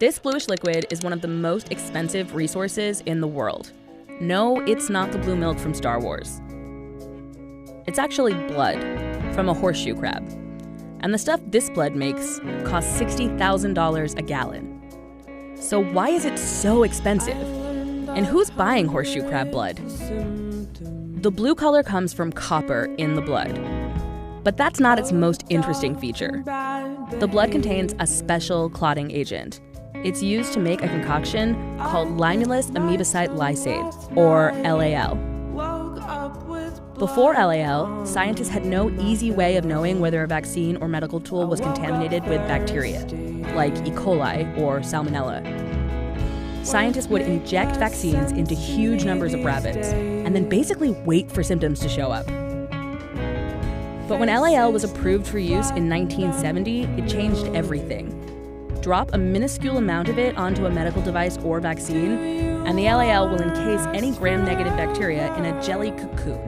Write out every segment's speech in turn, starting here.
This bluish liquid is one of the most expensive resources in the world. No, it's not the blue milk from Star Wars. It's actually blood from a horseshoe crab. And the stuff this blood makes costs $60,000 a gallon. So why is it so expensive? And who's buying horseshoe crab blood? The blue color comes from copper in the blood. But that's not its most interesting feature. The blood contains a special clotting agent. It's used to make a concoction called limulus amoebocyte lysate, or LAL. Before LAL, scientists had no easy way of knowing whether a vaccine or medical tool was contaminated with bacteria, like E. coli or Salmonella. Scientists would inject vaccines into huge numbers of rabbits and then basically wait for symptoms to show up. But when LAL was approved for use in 1970, it changed everything. Drop a minuscule amount of it onto a medical device or vaccine, and the LAL will encase any gram-negative bacteria in a jelly cocoon.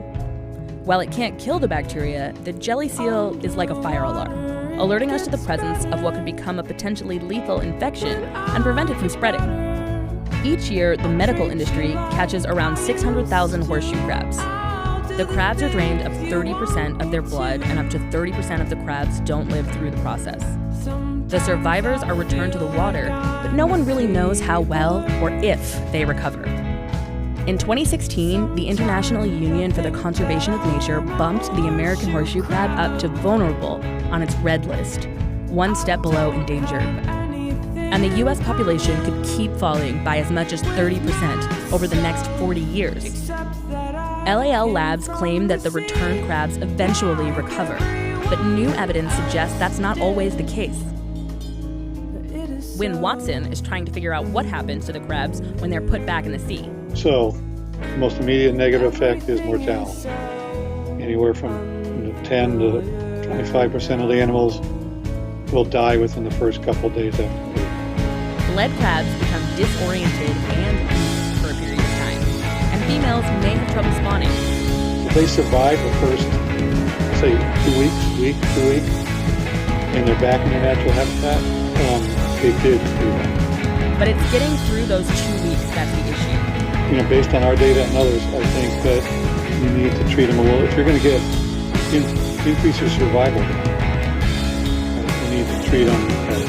While it can't kill the bacteria, the jelly seal is like a fire alarm, alerting us to the presence of what could become a potentially lethal infection and prevent it from spreading. Each year, the medical industry catches around 600,000 horseshoe crabs. The crabs are drained of 30% of their blood, and up to 30% of the crabs don't live through the process. The survivors are returned to the water, but no one really knows how well or if they recover. In 2016, the International Union for the Conservation of Nature bumped the American horseshoe crab up to vulnerable on its red list, one step below endangered. And the US population could keep falling by as much as 30% over the next 40 years. LAL labs claim that the returned crabs eventually recover, but new evidence suggests that's not always the case. Wynne Watson is trying to figure out what happens to the crabs when they're put back in the sea. So, the most immediate negative effect is mortality. Anywhere from 10 to 25% of the animals will die within the first couple of days after birth. Lead crabs become disoriented and weak for a period of time, and females may have trouble spawning. If they survive the first, say, 2 weeks, and they're back in their natural habitat, they did do that. But it's getting through those 2 weeks that's the issue. Based on our data and others, I think that you need to treat them a little. If you're going to get increase your survival, you need to treat them better.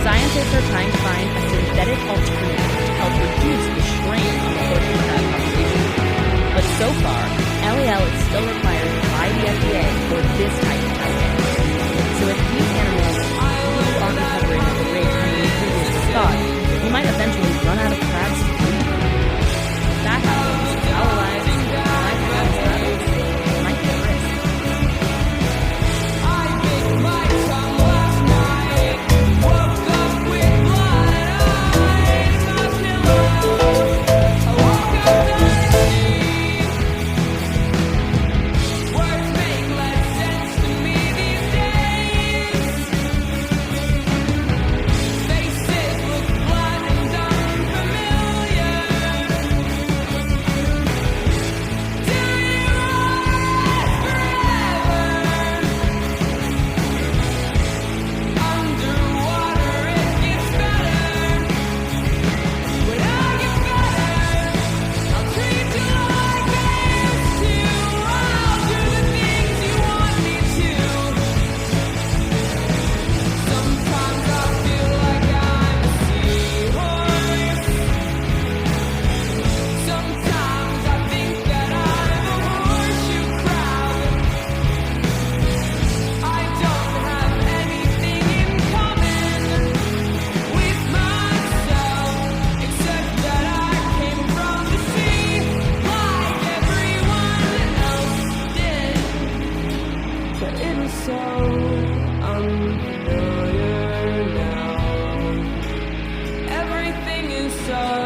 Scientists are trying to find a synthetic alternative to help reduce the strain on the horseshoe crab population. But so far, LAL is still required by the FDA for this type of testing. So if these animals really aren't recovering at the rate we previously thought, we might eventually run out of crabs to eat. If that happens, our lives, like crabs' rabbits, might be at risk. Everything is so